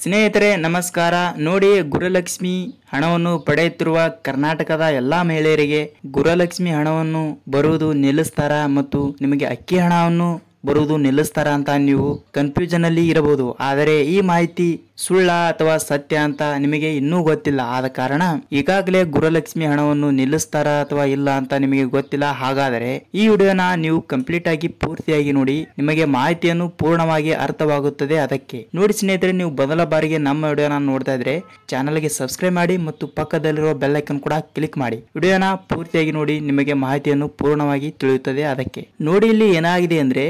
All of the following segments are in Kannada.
ಸ್ನೇಹಿತರೆ ನಮಸ್ಕಾರ. ನೋಡಿ, ಗುರುಲಕ್ಷ್ಮಿ ಹಣವನ್ನು ಪಡೆಯುತ್ತಿರುವ ಕರ್ನಾಟಕದ ಎಲ್ಲಾ ಮಹಿಳೆಯರಿಗೆ ಗುರುಲಕ್ಷ್ಮಿ ಹಣವನ್ನು ಬರುವುದು ನಿಲ್ಲಿಸ್ತಾರ ಮತ್ತು ನಿಮಗೆ ಅಕ್ಕಿ ಹಣವನ್ನು ಬರುವುದು ನಿಲ್ಲಿಸ್ತಾರ ಅಂತ ನೀವು ಕನ್ಫ್ಯೂಷನ್ ಅಲ್ಲಿ ಇರಬಹುದು. ಆದರೆ ಈ ಮಾಹಿತಿ ಸುಳ್ಳ ಅಥವಾ ಸತ್ಯ ಅಂತ ನಿಮಗೆ ಇನ್ನೂ ಗೊತ್ತಿಲ್ಲ. ಆದ ಕಾರಣ ಈಗಾಗಲೇ ಗುರುಲಕ್ಷ್ಮಿ ಹಣವನ್ನು ನಿಲ್ಲಿಸ್ತಾರ ಅಥವಾ ಇಲ್ಲ ಅಂತ ನಿಮಗೆ ಗೊತ್ತಿಲ್ಲ. ಹಾಗಾದರೆ ಈ ವಿಡಿಯೋನ ನೀವು ಕಂಪ್ಲೀಟ್ ಆಗಿ ಪೂರ್ತಿಯಾಗಿ ನೋಡಿ, ನಿಮಗೆ ಮಾಹಿತಿಯನ್ನು ಪೂರ್ಣವಾಗಿ ಅರ್ಥವಾಗುತ್ತದೆ. ಅದಕ್ಕೆ ನೋಡಿ ಸ್ನೇಹಿತರೆ, ನೀವು ಮೊದಲ ಬಾರಿಗೆ ನಮ್ಮ ವಿಡಿಯೋನ ನೋಡ್ತಾ ಇದ್ರೆ ಚಾನಲ್ಗೆ ಸಬ್ಸ್ಕ್ರೈಬ್ ಮಾಡಿ ಮತ್ತು ಪಕ್ಕದಲ್ಲಿರುವ ಬೆಲ್ ಐಕನ್ ಕೂಡ ಕ್ಲಿಕ್ ಮಾಡಿ. ವಿಡಿಯೋನ ಪೂರ್ತಿಯಾಗಿ ನೋಡಿ, ನಿಮಗೆ ಮಾಹಿತಿಯನ್ನು ಪೂರ್ಣವಾಗಿ ತಿಳಿಯುತ್ತದೆ. ಅದಕ್ಕೆ ನೋಡಿ, ಇಲ್ಲಿ ಏನಾಗಿದೆ ಅಂದ್ರೆ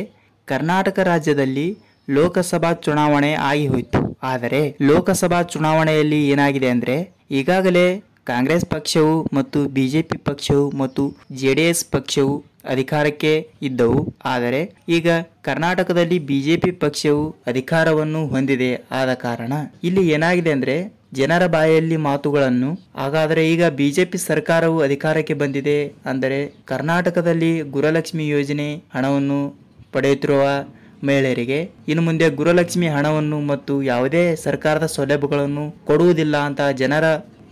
ಕರ್ನಾಟಕ ರಾಜ್ಯದಲ್ಲಿ ಲೋಕಸಭಾ ಚುನಾವಣೆ ಆಗಿ ಹೋಯಿತು. ಆದರೆ ಲೋಕಸಭಾ ಚುನಾವಣೆಯಲ್ಲಿ ಏನಾಗಿದೆ ಅಂದ್ರೆ ಈಗಾಗಲೇ ಕಾಂಗ್ರೆಸ್ ಪಕ್ಷವು ಮತ್ತು ಬಿಜೆಪಿ ಪಕ್ಷವು ಮತ್ತು ಜೆಡಿಎಸ್ ಪಕ್ಷವು ಅಧಿಕಾರಕ್ಕೆ ಇದ್ದವು. ಆದರೆ ಈಗ ಕರ್ನಾಟಕದಲ್ಲಿ ಬಿಜೆಪಿ ಪಕ್ಷವು ಅಧಿಕಾರವನ್ನು ಹೊಂದಿದೆ. ಆದ ಕಾರಣ ಇಲ್ಲಿ ಏನಾಗಿದೆ ಅಂದ್ರೆ ಜನರ ಬಾಯಲ್ಲಿ ಮಾತುಗಳನ್ನು, ಹಾಗಾದರೆ ಈಗ ಬಿಜೆಪಿ ಸರ್ಕಾರವು ಅಧಿಕಾರಕ್ಕೆ ಬಂದಿದೆ ಅಂದರೆ ಕರ್ನಾಟಕದಲ್ಲಿ ಗುರುಲಕ್ಷ್ಮಿ ಯೋಜನೆ ಹಣವನ್ನು ಪಡೆಯುತ್ತಿರುವ ಮಹಿಳೆಯರಿಗೆ ಇನ್ನು ಮುಂದೆ ಗುರುಲಕ್ಷ್ಮಿ ಹಣವನ್ನು ಮತ್ತು ಯಾವುದೇ ಸರ್ಕಾರದ ಸೌಲಭ್ಯಗಳನ್ನು ಕೊಡುವುದಿಲ್ಲ ಅಂತ ಜನರ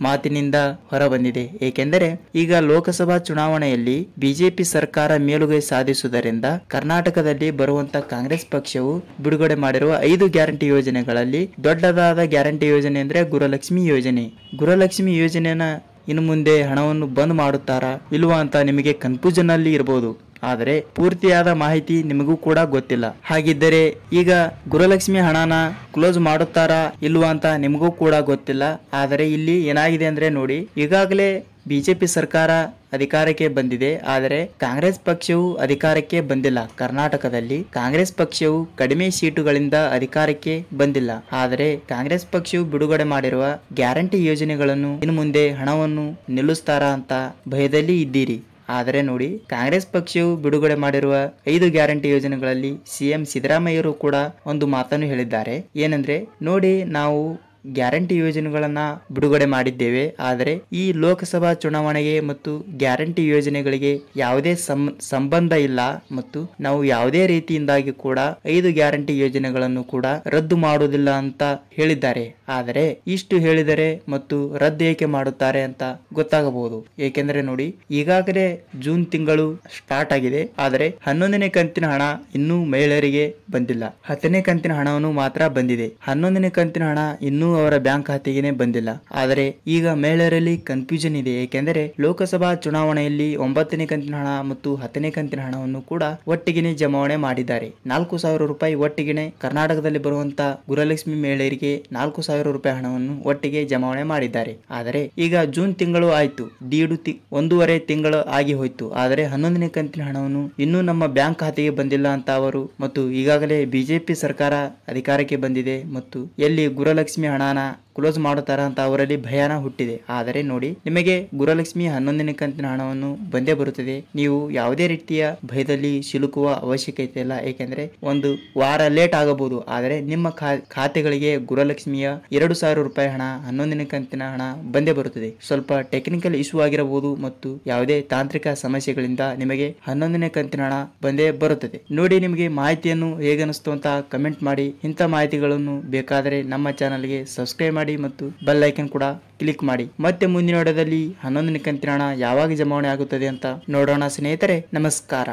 ಮಾತಿನಿಂದ ಹೊರಬಂದಿದೆ. ಏಕೆಂದರೆ ಈಗ ಲೋಕಸಭಾ ಚುನಾವಣೆಯಲ್ಲಿ ಬಿಜೆಪಿ ಸರ್ಕಾರ ಮೇಲುಗೈ ಸಾಧಿಸುವುದರಿಂದ ಕರ್ನಾಟಕದಲ್ಲಿ ಬರುವಂತ ಕಾಂಗ್ರೆಸ್ ಪಕ್ಷವು ಬಿಡುಗಡೆ ಮಾಡಿರುವ 5 ಗ್ಯಾರಂಟಿ ಯೋಜನೆಗಳಲ್ಲಿ ದೊಡ್ಡದಾದ ಗ್ಯಾರಂಟಿ ಯೋಜನೆ ಅಂದ್ರೆ ಗುರುಲಕ್ಷ್ಮಿ ಯೋಜನೆ. ಗುರುಲಕ್ಷ್ಮಿ ಯೋಜನೆನ ಇನ್ನು ಮುಂದೆ ಹಣವನ್ನು ಬಂದ್ ಮಾಡುತ್ತಾರಾ ಇಲ್ವಾ ಅಂತ ನಿಮಗೆ ಕನ್ಫ್ಯೂಷನ್ ಅಲ್ಲಿ ಇರಬಹುದು. ಆದರೆ ಪೂರ್ತಿಯಾದ ಮಾಹಿತಿ ನಿಮಗೂ ಕೂಡ ಗೊತ್ತಿಲ್ಲ. ಹಾಗಿದ್ದರೆ ಈಗ ಗುರುಲಕ್ಷ್ಮಿ ಹಣನ ಕ್ಲೋಸ್ ಮಾಡುತ್ತಾರಾ ಇಲ್ವಾ ಅಂತ ನಿಮಗೂ ಕೂಡ ಗೊತ್ತಿಲ್ಲ. ಆದರೆ ಇಲ್ಲಿ ಏನಾಗಿದೆ ಅಂದ್ರೆ ನೋಡಿ, ಈಗಾಗಲೇ ಬಿಜೆಪಿ ಸರ್ಕಾರ ಅಧಿಕಾರಕ್ಕೆ ಬಂದಿದೆ. ಆದರೆ ಕಾಂಗ್ರೆಸ್ ಪಕ್ಷವು ಅಧಿಕಾರಕ್ಕೆ ಬಂದಿಲ್ಲ. ಕರ್ನಾಟಕದಲ್ಲಿ ಕಾಂಗ್ರೆಸ್ ಪಕ್ಷವು ಕಡಿಮೆ ಸೀಟುಗಳಿಂದ ಅಧಿಕಾರಕ್ಕೆ ಬಂದಿಲ್ಲ. ಆದರೆ ಕಾಂಗ್ರೆಸ್ ಪಕ್ಷವು ಬಿಡುಗಡೆ ಮಾಡಿರುವ ಗ್ಯಾರಂಟಿ ಯೋಜನೆಗಳನ್ನು ಇನ್ನು ಮುಂದೆ ಹಣವನ್ನು ನಿಲ್ಲಿಸ್ತಾರಾ ಅಂತ ಭಯದಲ್ಲಿ ಇದ್ದೀರಿ. ಆದರೆ ನೋಡಿ, ಕಾಂಗ್ರೆಸ್ ಪಕ್ಷವು ಬಿಡುಗಡೆ ಮಾಡಿರುವ 5 ಗ್ಯಾರಂಟಿ ಯೋಜನೆಗಳಲ್ಲಿ ಸಿಎಂ ಸಿದ್ದರಾಮಯ್ಯರು ಕೂಡ ಒಂದು ಮಾತನ್ನು ಹೇಳಿದ್ದಾರೆ. ಏನಂದ್ರೆ ನೋಡಿ, ನಾವು ಗ್ಯಾರಂಟಿ ಯೋಜನೆಗಳನ್ನ ಬಿಡುಗಡೆ ಮಾಡಿದ್ದೇವೆ. ಆದರೆ ಈ ಲೋಕಸಭಾ ಚುನಾವಣೆಗೆ ಮತ್ತು ಗ್ಯಾರಂಟಿ ಯೋಜನೆಗಳಿಗೆ ಯಾವುದೇ ಸಂಬಂಧ ಇಲ್ಲ ಮತ್ತು ನಾವು ಯಾವುದೇ ರೀತಿಯಿಂದಾಗಿ ಕೂಡ 5 ಗ್ಯಾರಂಟಿ ಯೋಜನೆಗಳನ್ನು ಕೂಡ ರದ್ದು ಮಾಡುವುದಿಲ್ಲ ಅಂತ ಹೇಳಿದ್ದಾರೆ. ಆದರೆ ಇಷ್ಟು ಹೇಳಿದರೆ ಮತ್ತು ರದ್ದು ಏಕೆ ಮಾಡುತ್ತಾರೆ ಅಂತ ಗೊತ್ತಾಗಬಹುದು. ಏಕೆಂದರೆ ನೋಡಿ, ಈಗಾಗಲೇ ಜೂನ್ ತಿಂಗಳು ಸ್ಟಾರ್ಟ್ ಆಗಿದೆ. ಆದರೆ 11ನೇ ಕಂತಿನ ಹಣ ಇನ್ನೂ ಮಹಿಳೆಯರಿಗೆ ಬಂದಿಲ್ಲ. 10ನೇ ಕಂತಿನ ಹಣವನ್ನು ಮಾತ್ರ ಬಂದಿದೆ. 11ನೇ ಕಂತಿನ ಹಣ ಇನ್ನೂ ಅವರ ಬ್ಯಾಂಕ್ ಖಾತೆಗೆ ಬಂದಿಲ್ಲ. ಆದರೆ ಈಗ ಮಹಿಳೆಯರಲ್ಲಿ ಕನ್ಫ್ಯೂಷನ್ ಇದೆ. ಏಕೆಂದರೆ ಲೋಕಸಭಾ ಚುನಾವಣೆಯಲ್ಲಿ 9ನೇ ಕಂತಿನ ಹಣ ಮತ್ತು 10ನೇ ಕಂತಿನ ಹಣವನ್ನು ಕೂಡ ಒಟ್ಟಿಗೆ ಜಮಾವಣೆ ಮಾಡಿದ್ದಾರೆ. 4,000 ರೂಪಾಯಿ ಒಟ್ಟಿಗೆ ಕರ್ನಾಟಕದಲ್ಲಿ ಬರುವಂತ ಗುರುಲಕ್ಷ್ಮಿ ಮಹಿಳೆಯರಿಗೆ 4,000 ರೂಪಾಯಿ ಹಣವನ್ನು ಒಟ್ಟಿಗೆ ಜಮಾವಣೆ ಮಾಡಿದ್ದಾರೆ. ಆದರೆ ಈಗ ಜೂನ್ ತಿಂಗಳು ಆಯ್ತು, 1.5 ತಿಂಗಳು ಆಗಿ ಹೋಯ್ತು. ಆದರೆ 11ನೇ ಕಂತಿನ ಹಣವನ್ನು ಇನ್ನೂ ನಮ್ಮ ಬ್ಯಾಂಕ್ ಖಾತೆಗೆ ಬಂದಿಲ್ಲ ಅಂತ ಅವರು ಮತ್ತು ಈಗಾಗಲೇ ಬಿಜೆಪಿ ಸರ್ಕಾರ ಅಧಿಕಾರಕ್ಕೆ ಬಂದಿದೆ ಮತ್ತು ಎಲ್ಲಿ ಗುರುಲಕ್ಷ್ಮಿ ಹಣನ ಕ್ಲೋಸ್ ಮಾಡುತ್ತಾರ ಅಂತ ಅವರಲ್ಲಿ ಭಯಾನ ಹುಟ್ಟಿದೆ. ಆದರೆ ನೋಡಿ, ನಿಮಗೆ ಗುರುಲಕ್ಷ್ಮಿ 11ನೇ ಕಂತಿನ ಹಣವನ್ನು ಬಂದೇ ಬರುತ್ತದೆ. ನೀವು ಯಾವುದೇ ರೀತಿಯ ಭಯದಲ್ಲಿ ಸಿಲುಕುವ ಅವಶ್ಯಕತೆ ಇಲ್ಲ. ಏಕೆಂದ್ರೆ ಒಂದು ವಾರ ಲೇಟ್ ಆಗಬಹುದು, ಆದರೆ ನಿಮ್ಮ ಖಾತೆಗಳಿಗೆ ಗುರುಲಕ್ಷ್ಮಿಯ 2,000 ರೂಪಾಯಿ ಹಣ 11ನೇ ಕಂತಿನ ಹಣ ಬಂದೇ ಬರುತ್ತದೆ. ಸ್ವಲ್ಪ ಟೆಕ್ನಿಕಲ್ ಇಶ್ಯೂ ಆಗಿರಬಹುದು ಮತ್ತು ಯಾವುದೇ ತಾಂತ್ರಿಕ ಸಮಸ್ಯೆಗಳಿಂದ ನಿಮಗೆ 11ನೇ ಕಂತಿನ ಹಣ ಬಂದೇ ಬರುತ್ತದೆ. ನೋಡಿ, ನಿಮಗೆ ಮಾಹಿತಿಯನ್ನು ಹೇಗನಿಸ್ತು ಅಂತ ಕಮೆಂಟ್ ಮಾಡಿ. ಇಂಥ ಮಾಹಿತಿಗಳನ್ನು ಬೇಕಾದರೆ ನಮ್ಮ ಚಾನಲ್ಗೆ ಸಬ್ಸ್ಕ್ರೈಬ್ ಮಾಡಿ ಮತ್ತು ಬೆಲ್ ಐಕನ್ ಕೂಡ ಕ್ಲಿಕ್ ಮಾಡಿ. ಮತ್ತೆ ಮುಂದಿನ ವಿಡಿಯೋದಲ್ಲಿ 11ನೇ ಕಂತಿನ ಹಣ ಯಾವಾಗ ಜಮಾವಣೆ ಆಗುತ್ತದೆ ಅಂತ ನೋಡೋಣ ಸ್ನೇಹಿತರೆ. ನಮಸ್ಕಾರ.